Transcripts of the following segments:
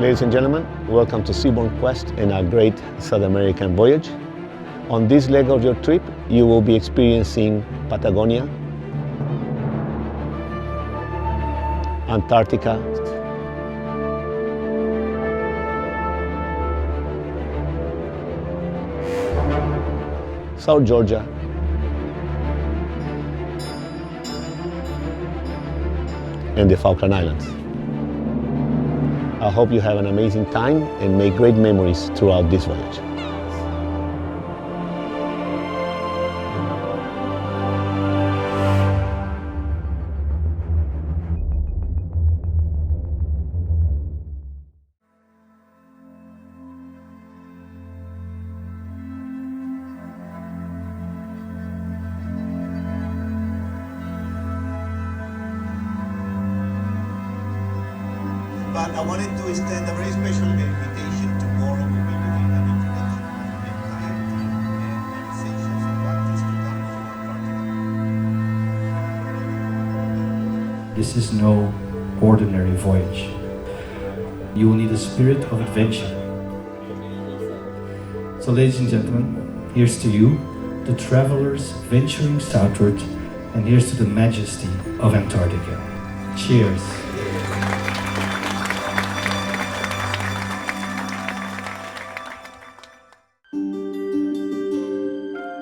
Ladies and gentlemen, welcome to Seabourn Quest in our great South American voyage. On this leg of your trip, you will be experiencing Patagonia, Antarctica, South Georgia, and the Falkland Islands. I hope you have an amazing time and make great memories throughout this voyage. But I wanted to extend a very special invitation. Tomorrow we'll be doing an introduction to the entire team and essentials of what is to come to Antarctica. This is no ordinary voyage. You will need a spirit of adventure. So ladies and gentlemen, here's to you, the travelers venturing southward, and here's to the majesty of Antarctica. Cheers.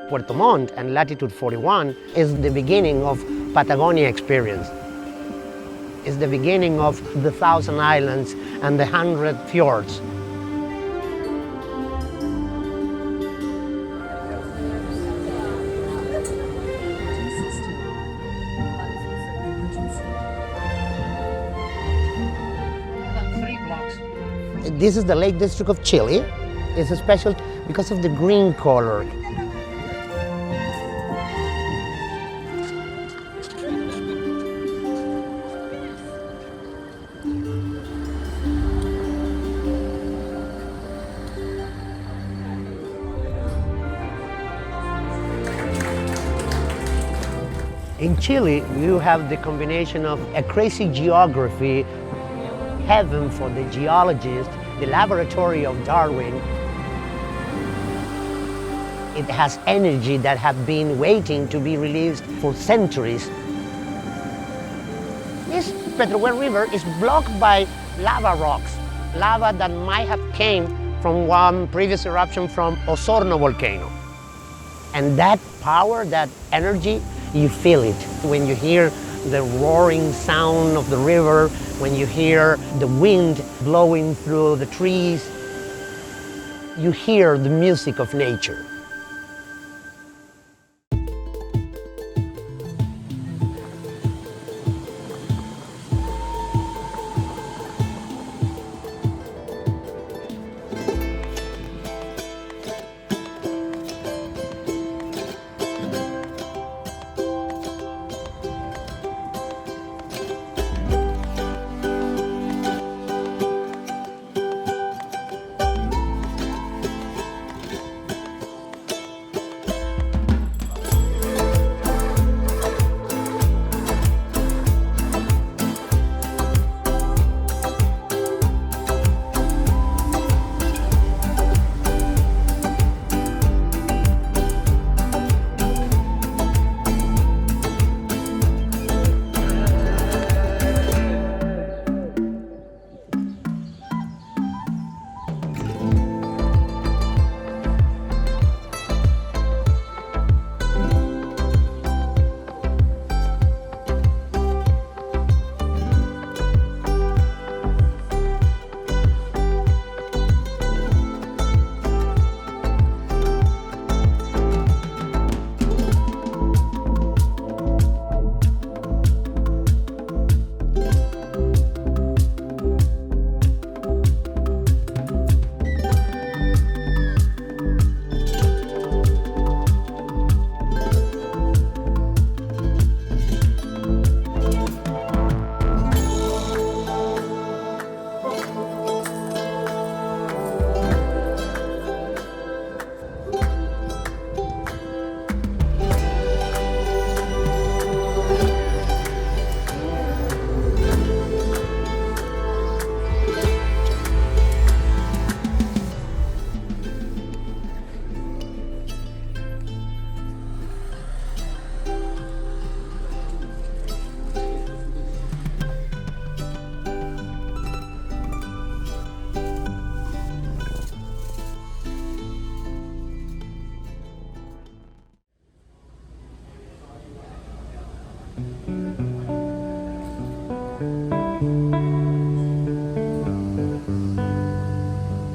Puerto Montt and latitude 41 is the beginning of Patagonia experience. It's the beginning of the 1,000 islands and the 100 fjords. This is the Lake District of Chile. It's special because of the green color. In Chile, you have the combination of a crazy geography, heaven for the geologist, the laboratory of Darwin. It has energy that have been waiting to be released for centuries. This Petroel River is blocked by lava rocks, lava that might have came from one previous eruption from Osorno volcano. And that power, that energy, you feel it when you hear the roaring sound of the river, when you hear the wind blowing through the trees. You hear the music of nature.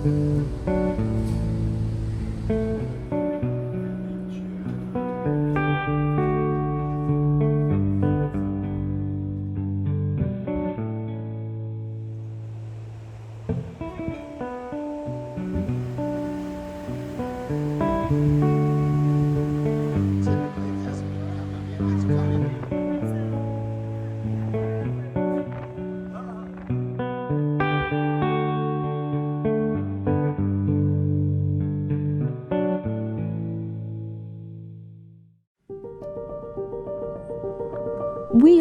We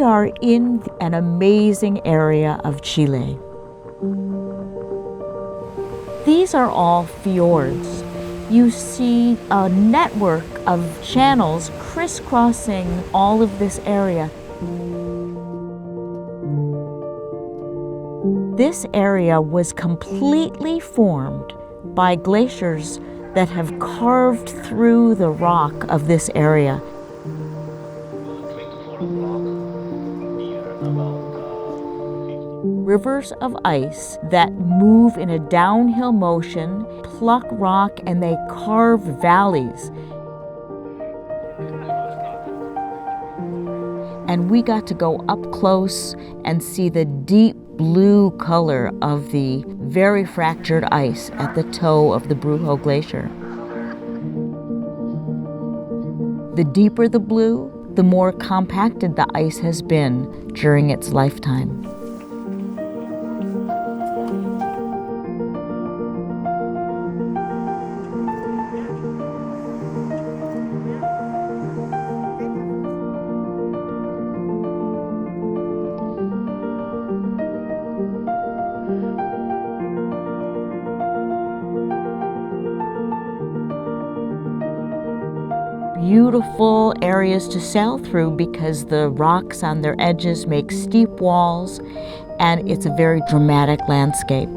are in an amazing area of Chile. These are all fjords. You see a network of channels crisscrossing all of this area. This area was completely formed by glaciers that have carved through the rock of this area. Rivers of ice that move in a downhill motion, pluck rock, and they carve valleys. And we got to go up close and see the deep blue color of the very fractured ice at the toe of the Brujo Glacier. The deeper the blue, the more compacted the ice has been during its lifetime. Beautiful areas to sail through because the rocks on their edges make steep walls, and it's a very dramatic landscape.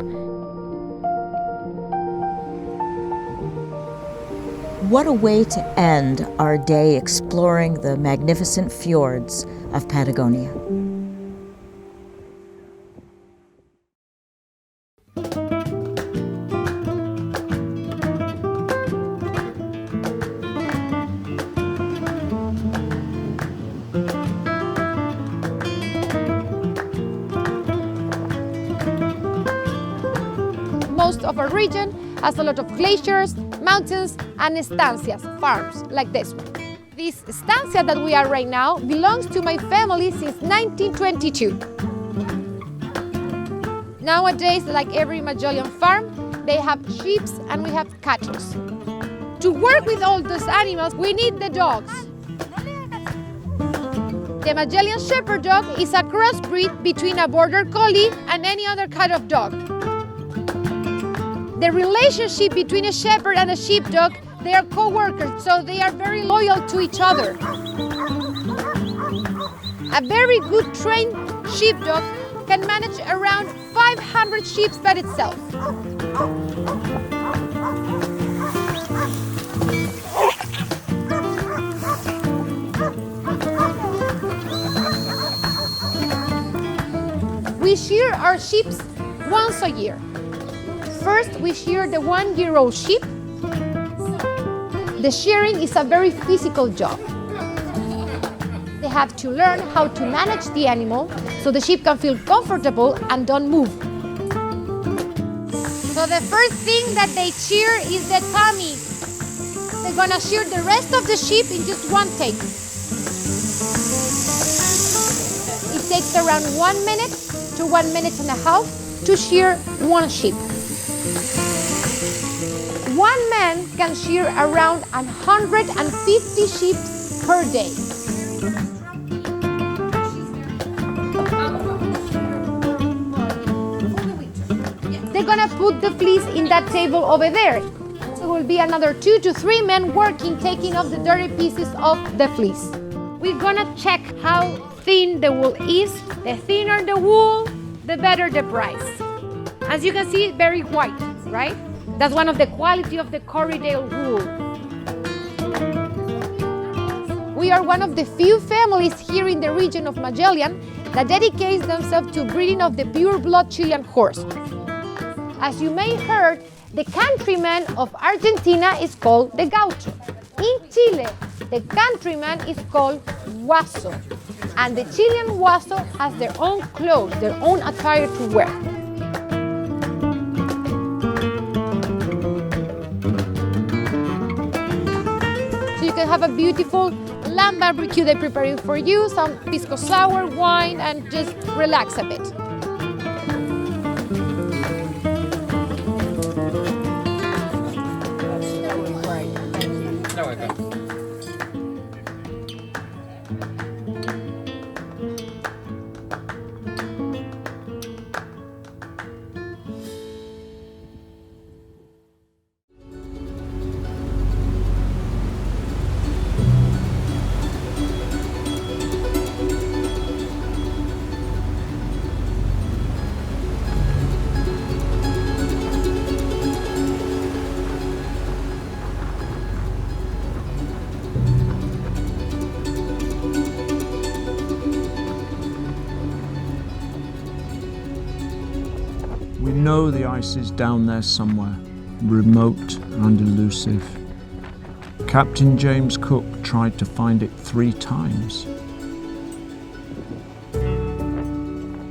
What a way to end our day exploring the magnificent fjords of Patagonia. Most of our region has a lot of glaciers, mountains, and estancias, farms like this one. This estancia that we are right now belongs to my family since 1922. Nowadays, like every Magellan farm, they have sheep and we have cattle. To work with all those animals, we need the dogs. The Magellan Shepherd dog is a crossbreed between a border collie and any other kind of dog. The relationship between a shepherd and a sheepdog, they are co-workers, so they are very loyal to each other. A very good trained sheepdog can manage around 500 sheep by itself. We shear our sheep once a year. First, we shear the 1-year-old sheep. The shearing is a very physical job. They have to learn how to manage the animal so the sheep can feel comfortable and don't move. So the first thing that they shear is the tummy. They're gonna shear the rest of the sheep in just one take. It takes around 1 minute to 1 minute and a half to shear one sheep. One man can shear around 150 sheep per day. They're gonna put the fleece in that table over there. So there will be another 2 to 3 men working, taking off the dirty pieces of the fleece. We're gonna check how thin the wool is. The thinner the wool, the better the price. As you can see, very white, right? That's one of the quality of the Corriedale wool. We are one of the few families here in the region of Magellan that dedicates themselves to breeding of the pure blood Chilean horse. As you may heard, The countryman of Argentina is called the gaucho. In Chile, the countryman is called guaso. And the Chilean guaso has their own clothes, their own attire to wear. So you can have a beautiful lamb barbecue they prepare for you, some pisco sour, wine, and just relax a bit. We know the ice is down there somewhere, remote and elusive. Captain James Cook tried to find it 3 times.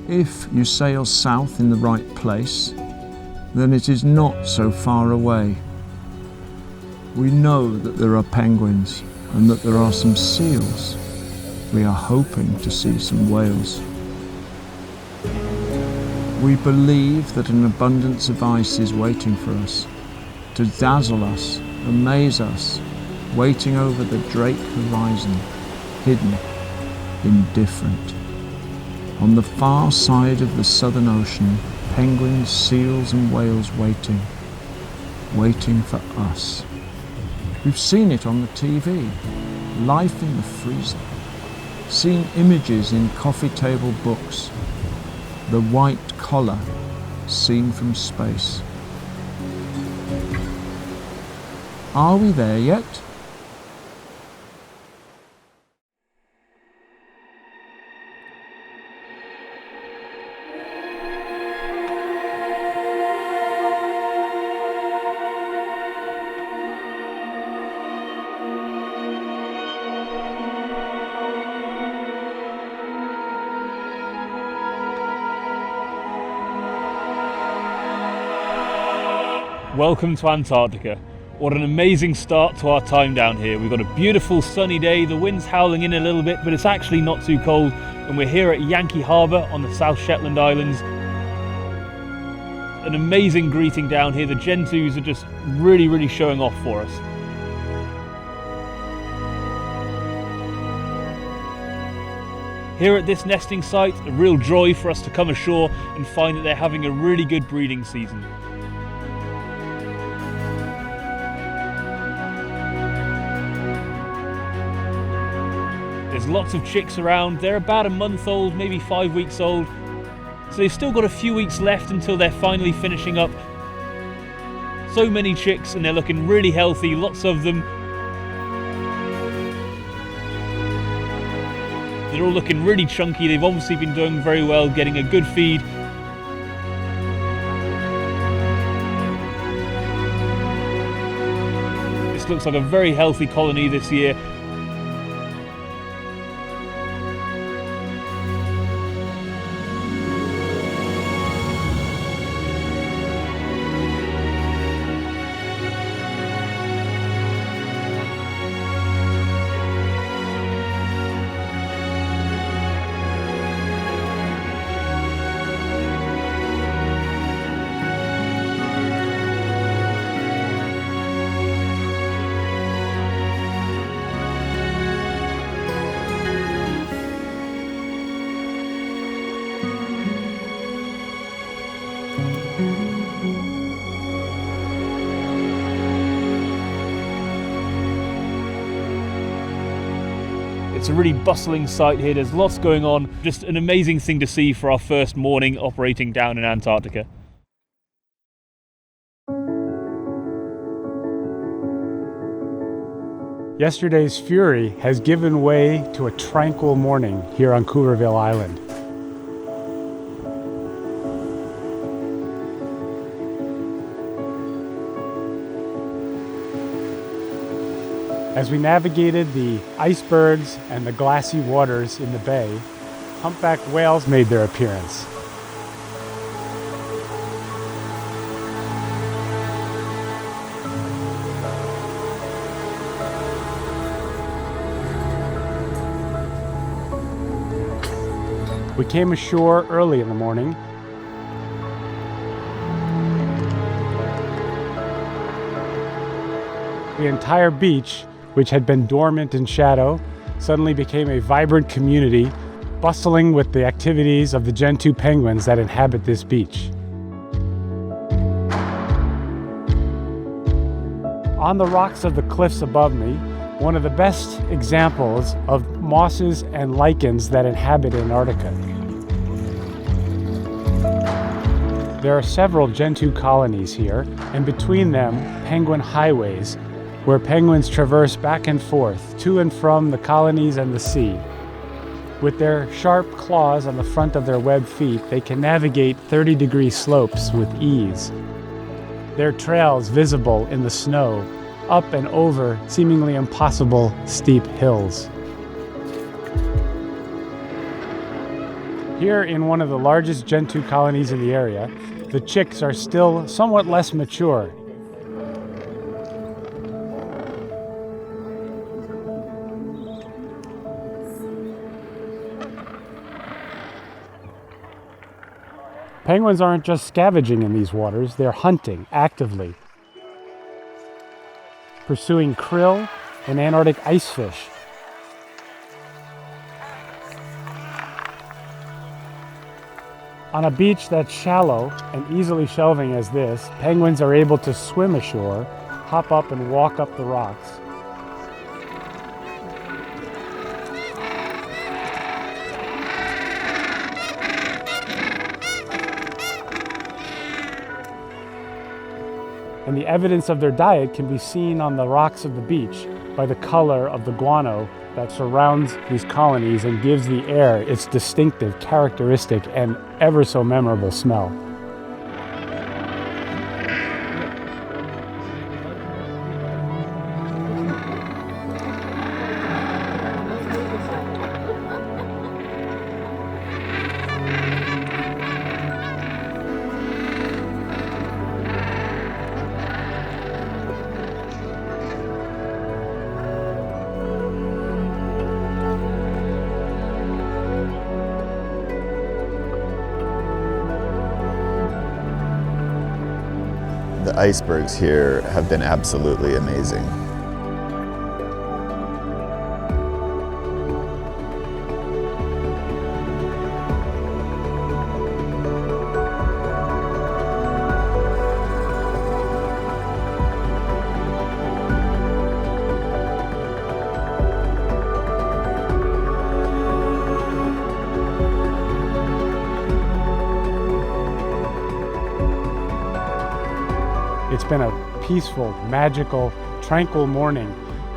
If you sail south in the right place, then it is not so far away. We know that there are penguins and that there are some seals. We are hoping to see some whales. We believe that an abundance of ice is waiting for us, to dazzle us, amaze us, waiting over the Drake horizon, hidden, indifferent. On the far side of the Southern Ocean, penguins, seals and whales waiting for us. We've seen it on the TV, life in the freezer, seen images in coffee table books, the white collar seen from space. Are we there yet? Welcome to Antarctica. What an amazing start to our time down here. We've got a beautiful sunny day, the wind's howling in a little bit, but it's actually not too cold, and we're here at Yankee Harbour on the South Shetland Islands. An amazing greeting down here. The Gentoos are just really showing off for us. Here at this nesting site, a real joy for us to come ashore and find that they're having a really good breeding season. There's lots of chicks around. They're about a month old, maybe 5 weeks old. So they've still got a few weeks left until they're finally finishing up. So many chicks and they're looking really healthy, lots of them. They're all looking really chunky. They've obviously been doing very well, getting a good feed. This looks like a very healthy colony this year. It's a really bustling site here, there's lots going on. Just an amazing thing to see for our first morning operating down in Antarctica. Yesterday's fury has given way to a tranquil morning here on Cooverville Island. As we navigated the icebergs and the glassy waters in the bay, humpback whales made their appearance. We came ashore early in the morning. The entire beach, which had been dormant in shadow, suddenly became a vibrant community, bustling with the activities of the Gentoo penguins that inhabit this beach. On the rocks of the cliffs above me, one of the best examples of mosses and lichens that inhabit Antarctica. There are several Gentoo colonies here, and between them, penguin highways, where penguins traverse back and forth, to and from the colonies and the sea. With their sharp claws on the front of their webbed feet, they can navigate 30-degree slopes with ease. Their trails visible in the snow, up and over seemingly impossible steep hills. Here in one of the largest Gentoo colonies in the area, the chicks are still somewhat less mature. Penguins aren't just scavenging in these waters, they're hunting actively, pursuing krill and Antarctic icefish. On a beach that's shallow and easily shelving as this, penguins are able to swim ashore, hop up and walk up the rocks. And the evidence of their diet can be seen on the rocks of the beach by the color of the guano that surrounds these colonies and gives the air its distinctive, characteristic, and ever so memorable smell. The icebergs here have been absolutely amazing. It's been a peaceful, magical, tranquil morning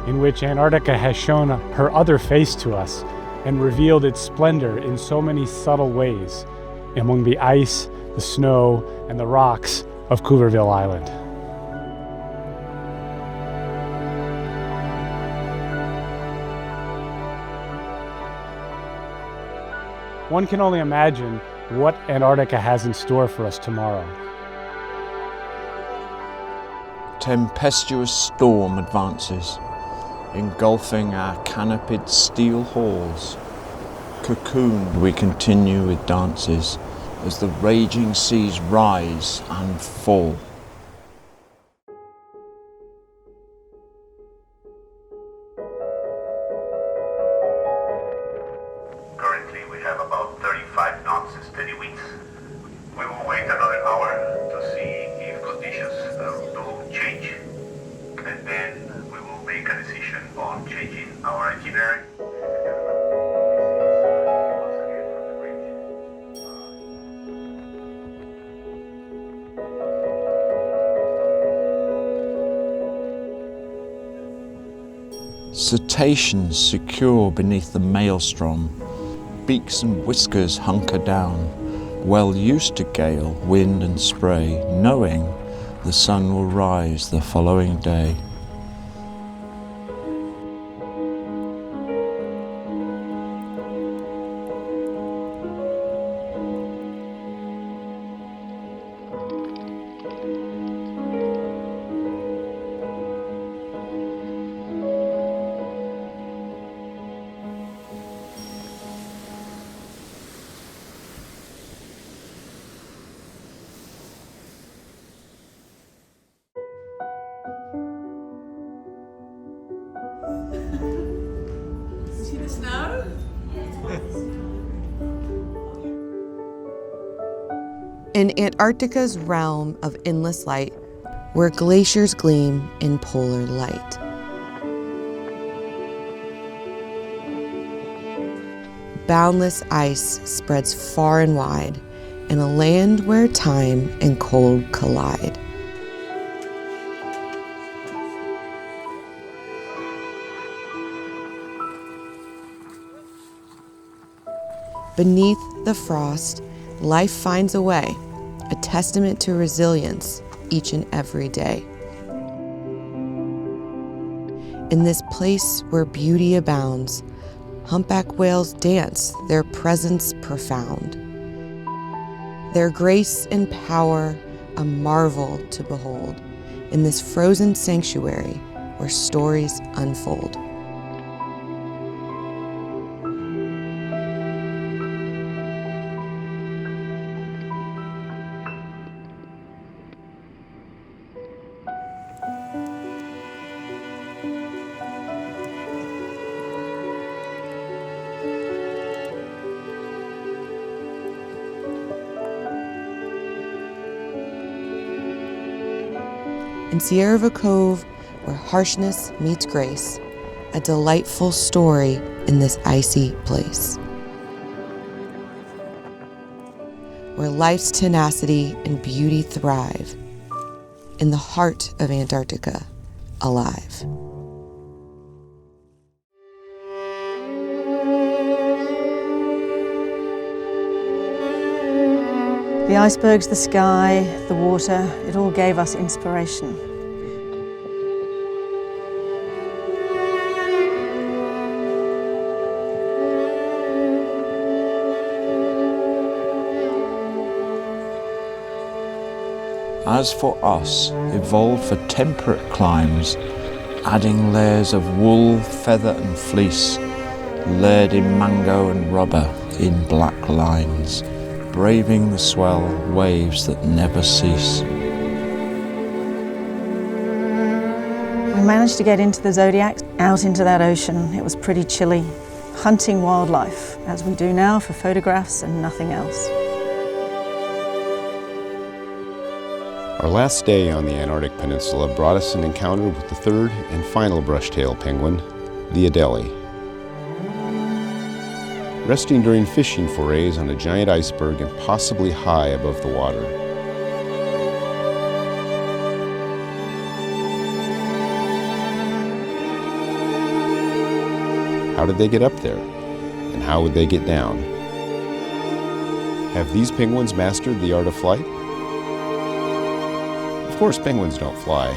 in which Antarctica has shown her other face to us and revealed its splendor in so many subtle ways among the ice, the snow, and the rocks of Couverville Island. One can only imagine what Antarctica has in store for us tomorrow. Tempestuous storm advances, engulfing our canopied steel halls. Cocooned we continue with dances as the raging seas rise and fall. Currently we have about 35 knots and steady winds. We will wait another hour to see if conditions do change, and then we will make a decision on changing our itinerary. Cetaceans secure beneath the maelstrom, beaks and whiskers hunker down, well used to gale, wind and spray, knowing the sun will rise the following day. In Antarctica's realm of endless light, where glaciers gleam in polar light. Boundless ice spreads far and wide in a land where time and cold collide. Beneath the frost, life finds a way, a testament to resilience each and every day. In this place where beauty abounds, humpback whales dance, their presence profound. Their grace and power, a marvel to behold, in this frozen sanctuary where stories unfold. In Sierra Cove, where harshness meets grace, a delightful story in this icy place. Where life's tenacity and beauty thrive, in the heart of Antarctica, alive. The icebergs, the sky, the water, it all gave us inspiration. As for us, evolved for temperate climes, adding layers of wool, feather and fleece, layered in mango and rubber in black lines, braving the swell waves that never cease. We managed to get into the Zodiac, out into that ocean. It was pretty chilly, hunting wildlife, as we do now, for photographs and nothing else. Our last day on the Antarctic Peninsula brought us an encounter with the third and final brush-tailed penguin, the Adelie. Resting during fishing forays on a giant iceberg impossibly high above the water. How did they get up there? And how would they get down? Have these penguins mastered the art of flight? Of course, penguins don't fly.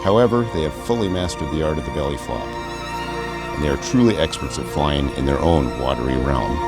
However, they have fully mastered the art of the belly flop. And they are truly experts at flying in their own watery realm.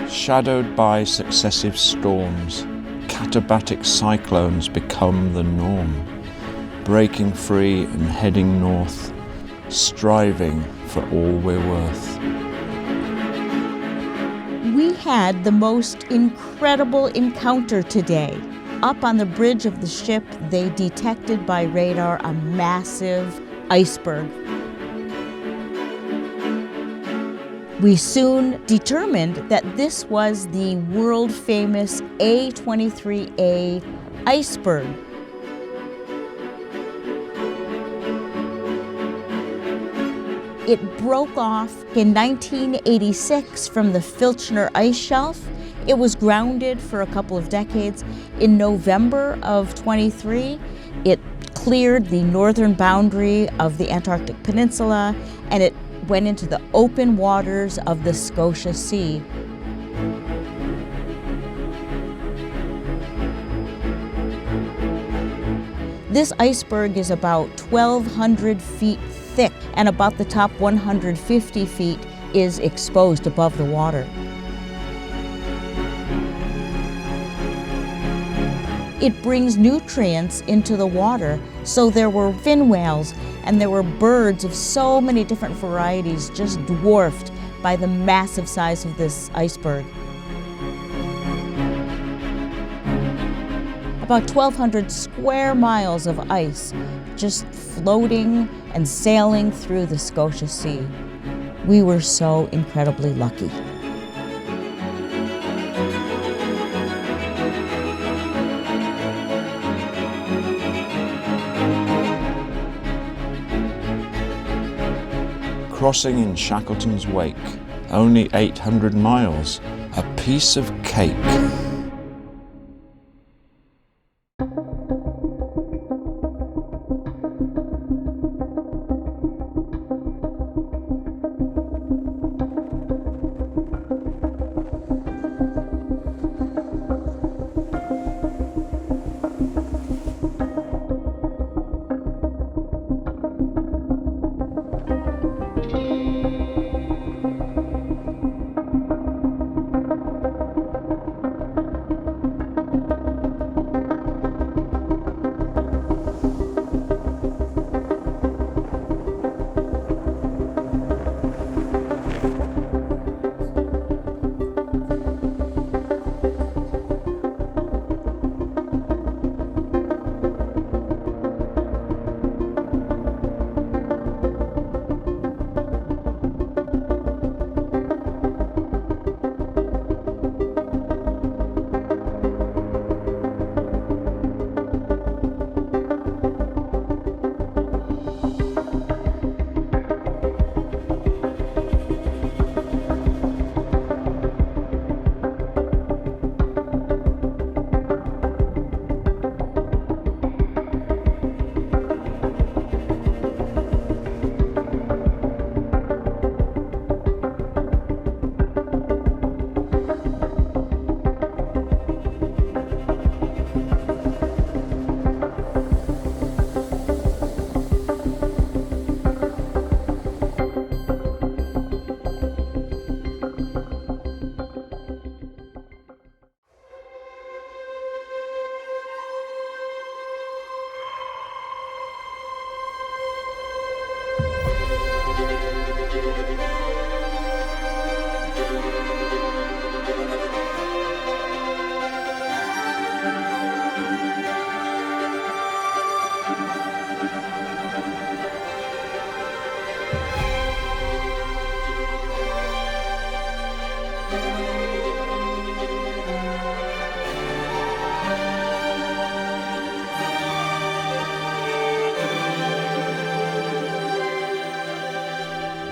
Shadowed by successive storms, katabatic cyclones become the norm, breaking free and heading north, striving for all we're worth. We had the most incredible encounter today. Up on the bridge of the ship, they detected by radar a massive iceberg. We soon determined that this was the world-famous A23A iceberg. It broke off in 1986 from the Filchner ice shelf. It was grounded for a couple of decades. In November of 23, it cleared the northern boundary of the Antarctic Peninsula, and it went into the open waters of the Scotia Sea. This iceberg is about 1,200 feet thick, and about the top 150 feet is exposed above the water. It brings nutrients into the water, so there were fin whales and there were birds of so many different varieties just dwarfed by the massive size of this iceberg. About 1,200 square miles of ice just floating and sailing through the Scotia Sea. We were so incredibly lucky. Crossing in Shackleton's wake, only 800 miles, a piece of cake.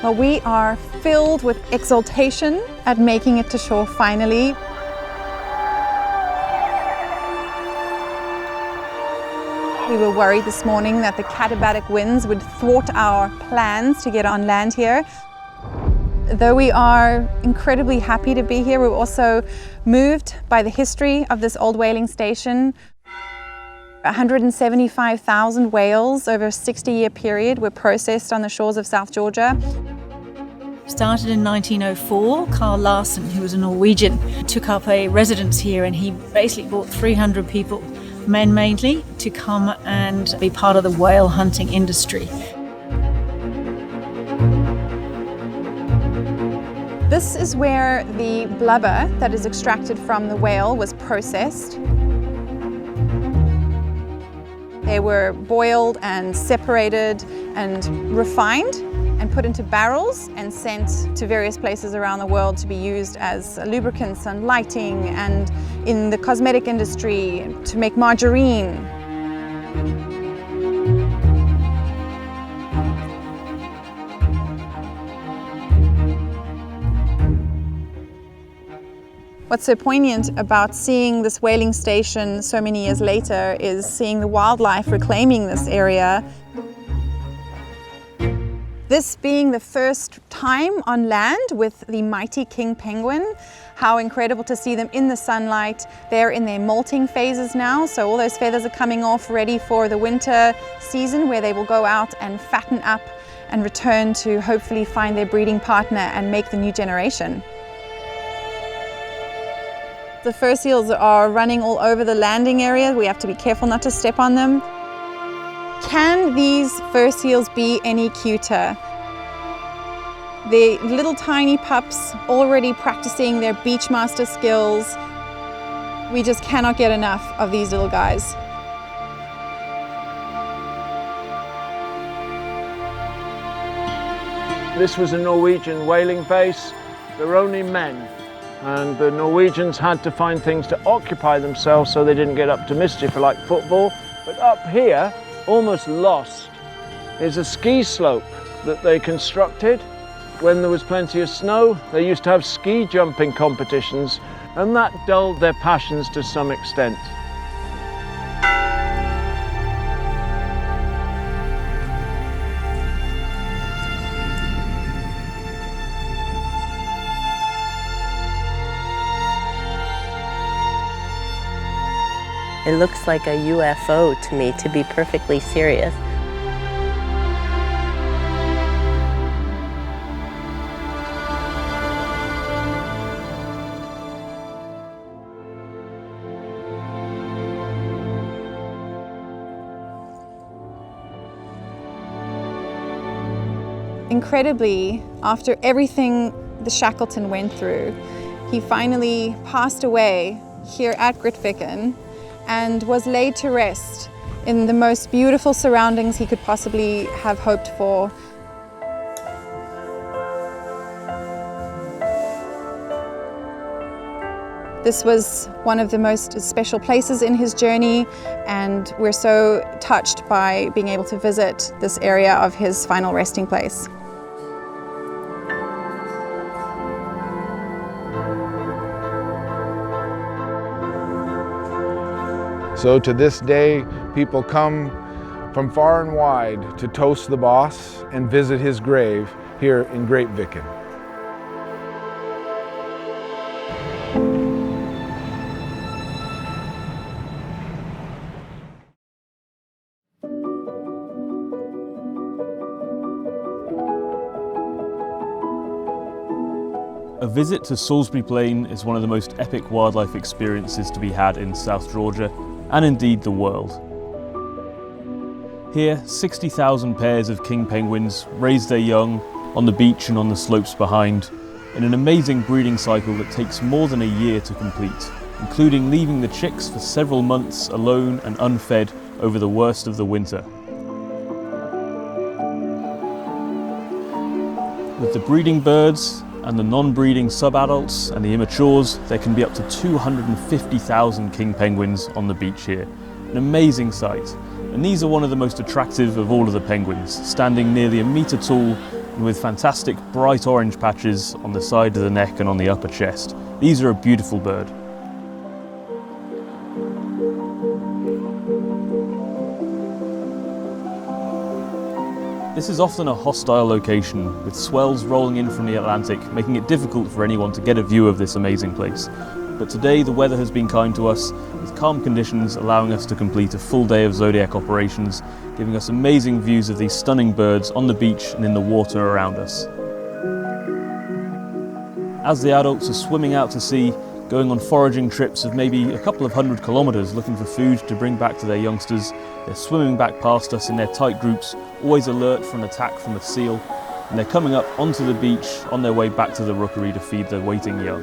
Well, we are filled with exultation at making it to shore finally. We were worried this morning that the katabatic winds would thwart our plans to get on land here. Though we are incredibly happy to be here, we're also moved by the history of this old whaling station. 175,000 whales over a 60-year period were processed on the shores of South Georgia. Started in 1904, Carl Larsen, who was a Norwegian, took up a residence here, and he basically brought 300 people, men mainly, to come and be part of the whale hunting industry. This is where the blubber that is extracted from the whale was processed. They were boiled and separated and refined and put into barrels and sent to various places around the world to be used as lubricants and lighting and in the cosmetic industry to make margarine. What's so poignant about seeing this whaling station so many years later is seeing the wildlife reclaiming this area. This being the first time on land with the mighty king penguin, how incredible to see them in the sunlight. They're in their molting phases now, so all those feathers are coming off, ready for the winter season where they will go out and fatten up and return to hopefully find their breeding partner and make the new generation. The fur seals are running all over the landing area. We have to be careful not to step on them. Can these fur seals be any cuter? They're little tiny pups already practicing their beachmaster skills. We just cannot get enough of these little guys. This was a Norwegian whaling base. There were only men, and the Norwegians had to find things to occupy themselves so they didn't get up to mischief like football. But up here, almost lost, is a ski slope that they constructed. When there was plenty of snow, they used to have ski jumping competitions, and that dulled their passions to some extent. It looks like a UFO to me, to be perfectly serious. Incredibly, after everything the Shackleton went through, he finally passed away here at Grytviken and was laid to rest in the most beautiful surroundings he could possibly have hoped for. This was one of the most special places in his journey, and we're so touched by being able to visit this area of his final resting place. So to this day, people come from far and wide to toast the boss and visit his grave here in Grytviken. A visit to Salisbury Plain is one of the most epic wildlife experiences to be had in South Georgia, and indeed the world. Here, 60,000 pairs of king penguins raise their young on the beach and on the slopes behind, in an amazing breeding cycle that takes more than a year to complete, including leaving the chicks for several months alone and unfed over the worst of the winter. With the breeding birds and the non-breeding sub-adults and the immatures, there can be up to 250,000 king penguins on the beach here. An amazing sight. And these are one of the most attractive of all of the penguins, standing nearly a metre tall and with fantastic bright orange patches on the side of the neck and on the upper chest. These are a beautiful bird. This is often a hostile location, with swells rolling in from the Atlantic, making it difficult for anyone to get a view of this amazing place. But today the weather has been kind to us, with calm conditions allowing us to complete a full day of Zodiac operations, giving us amazing views of these stunning birds on the beach and in the water around us. As the adults are swimming out to sea, going on foraging trips of maybe a couple of 100 kilometres looking for food to bring back to their youngsters, they're swimming back past us in their tight groups, always alert for an attack from a seal, and they're coming up onto the beach on their way back to the rookery to feed their waiting young.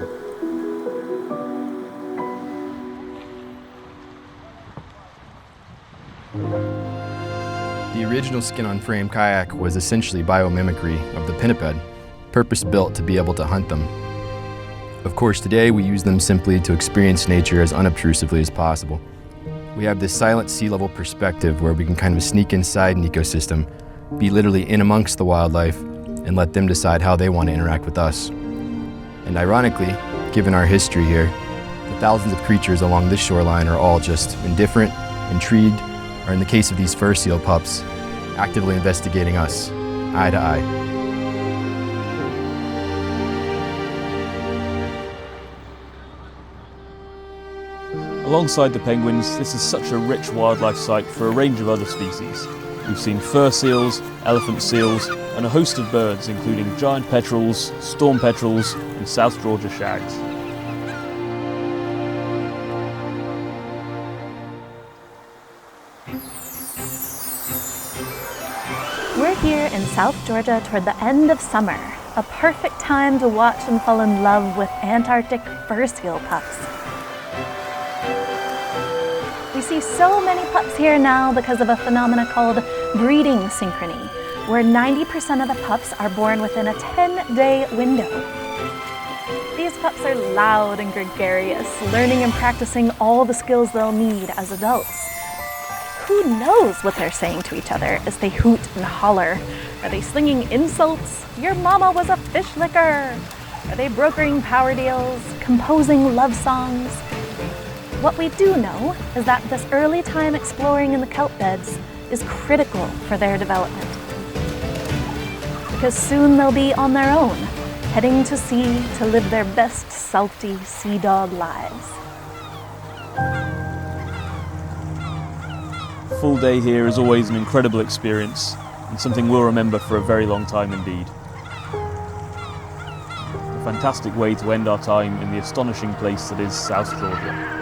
The original skin-on-frame kayak was essentially biomimicry of the pinniped, purpose-built to be able to hunt them. Of course, today we use them simply to experience nature as unobtrusively as possible. We have this silent sea level perspective where we can kind of sneak inside an ecosystem, be literally in amongst the wildlife, and let them decide how they want to interact with us. And ironically, given our history here, the thousands of creatures along this shoreline are all just indifferent, intrigued, or in the case of these fur seal pups, actively investigating us, eye to eye. Alongside the penguins, this is such a rich wildlife site for a range of other species. We've seen fur seals, elephant seals, and a host of birds including giant petrels, storm petrels, and South Georgia shags. We're here in South Georgia toward the end of summer, a perfect time to watch and fall in love with Antarctic fur seal pups. We see so many pups here now because of a phenomena called breeding synchrony, where 90% of the pups are born within a 10-day window. These pups are loud and gregarious, learning and practicing all the skills they'll need as adults. Who knows what they're saying to each other as they hoot and holler? Are they slinging insults? Your mama was a fish licker! Are they brokering power deals, composing love songs? What we do know is that this early time exploring in the kelp beds is critical for their development. Because soon they'll be on their own, heading to sea to live their best salty sea dog lives. A full day here is always an incredible experience and something we'll remember for a very long time indeed. A fantastic way to end our time in the astonishing place that is South Georgia.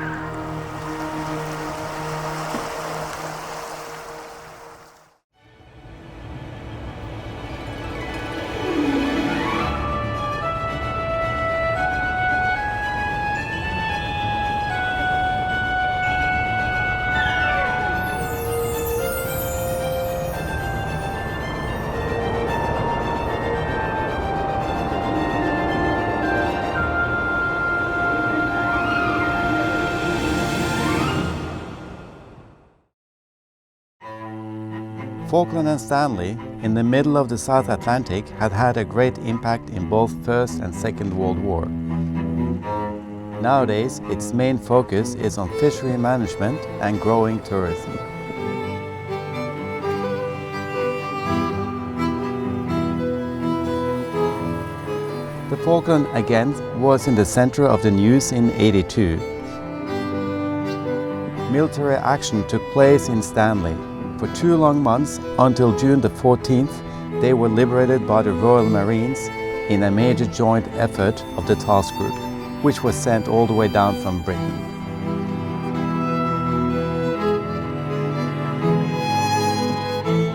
Falkland and Stanley, in the middle of the South Atlantic, had had a great impact in both First and Second World War. Nowadays, its main focus is on fishery management and growing tourism. The Falkland again was in the center of the news in '82. Military action took place in Stanley. For 2 long months, until June the 14th, they were liberated by the Royal Marines in a major joint effort of the task group, which was sent all the way down from Britain.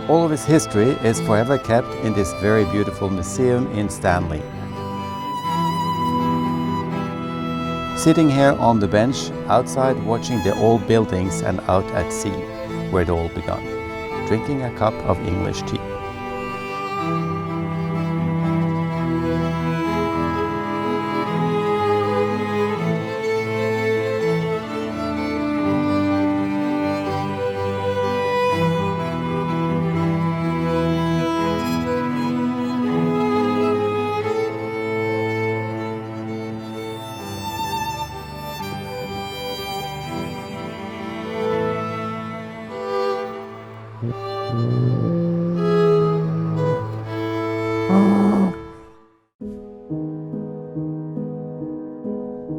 All of its history is forever kept in this very beautiful museum in Stanley. Sitting here on the bench outside watching the old buildings and out at sea, where it all began, drinking a cup of English tea.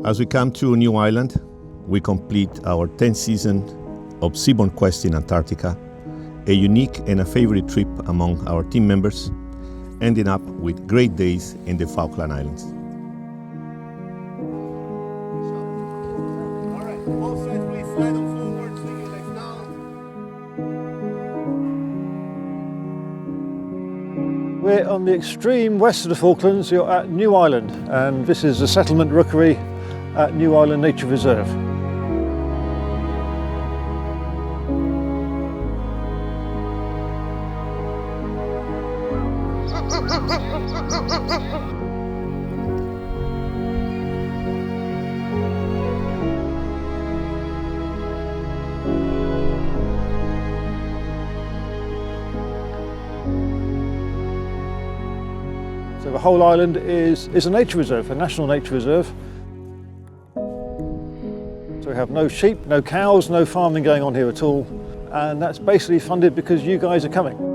As we come to a new island, we complete our 10th season of Seabourn Quest in Antarctica, a unique and a favorite trip among our team members, ending up with great days in the Falkland Islands. We're on the extreme west of the Falklands. You're at New Island, and this is a settlement rookery at New Island Nature Reserve. So the whole island is a nature reserve, a national nature reserve. So we have no sheep, no cows, no farming going on here at all. And that's basically funded because you guys are coming.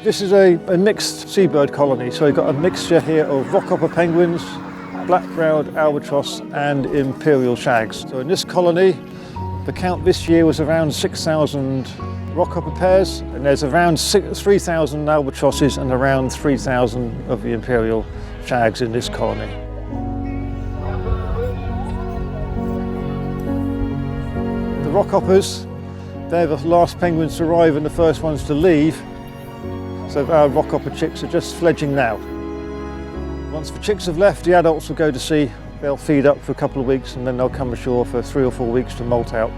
This is a mixed seabird colony, so we've got a mixture here of rockhopper penguins, black-browed albatross and imperial shags. So in this colony, the count this year was around 6,000 rockhopper pairs, and there's around 3,000 albatrosses and around 3,000 of the imperial shags in this colony. The rockhoppers, they're the last penguins to arrive and the first ones to leave, so our rockhopper chicks are just fledging now. Once the chicks have left, the adults will go to sea. They'll feed up for a couple of weeks and then they'll come ashore for 3 or 4 weeks to molt out.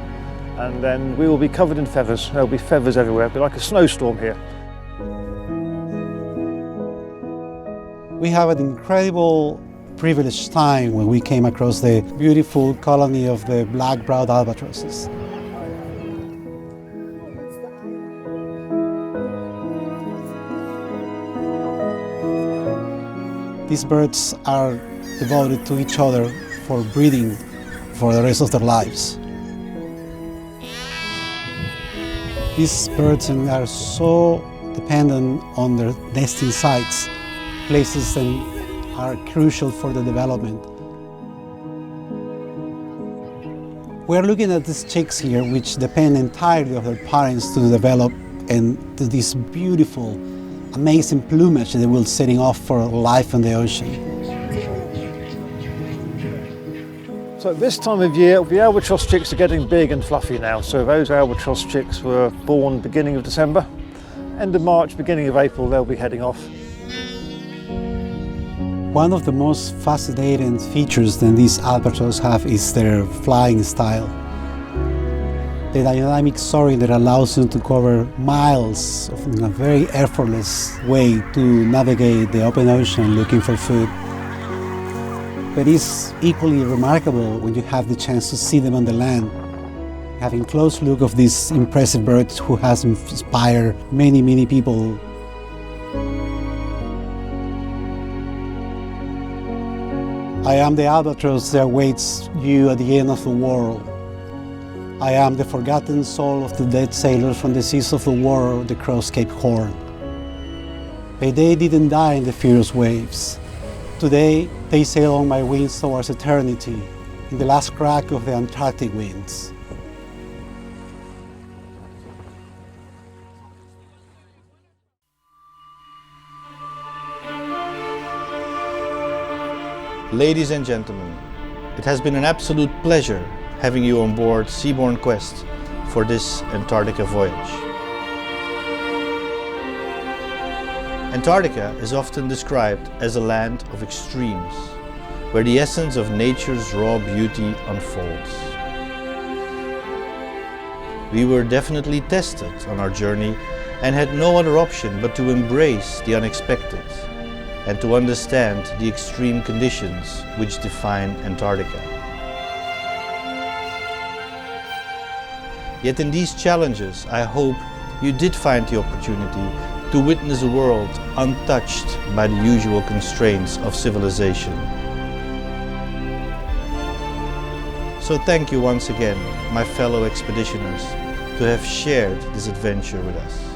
And then we will be covered in feathers. There'll be feathers everywhere. It'll be like a snowstorm here. We have an incredible privileged time when we came across the beautiful colony of the black-browed albatrosses. These birds are devoted to each other for breeding for the rest of their lives. These birds are so dependent on their nesting sites, places that are crucial for the development. We're looking at these chicks here, which depend entirely on their parents to develop into this beautiful, amazing plumage that they will setting off for life in the ocean. So at this time of year, the albatross chicks are getting big and fluffy now. So those albatross chicks were born beginning of December. End of March, beginning of April, they'll be heading off. One of the most fascinating features that these albatross have is their flying style. The dynamic soaring that allows them to cover miles in a very effortless way to navigate the open ocean looking for food. But it's equally remarkable when you have the chance to see them on the land. Having a close look of these impressive birds who has inspired many, many people. I am the albatross that awaits you at the end of the world. I am the forgotten soul of the dead sailors from the seas of the war that crossed Cape Horn. But they didn't die in the furious waves. Today, they sail on my wings towards eternity, in the last crack of the Antarctic winds. Ladies and gentlemen, it has been an absolute pleasure having you on board Seabourn Quest for this Antarctica voyage. Antarctica is often described as a land of extremes, where the essence of nature's raw beauty unfolds. We were definitely tested on our journey and had no other option but to embrace the unexpected and to understand the extreme conditions which define Antarctica. Yet in these challenges, I hope you did find the opportunity to witness a world untouched by the usual constraints of civilization. So thank you once again, my fellow expeditioners, to have shared this adventure with us.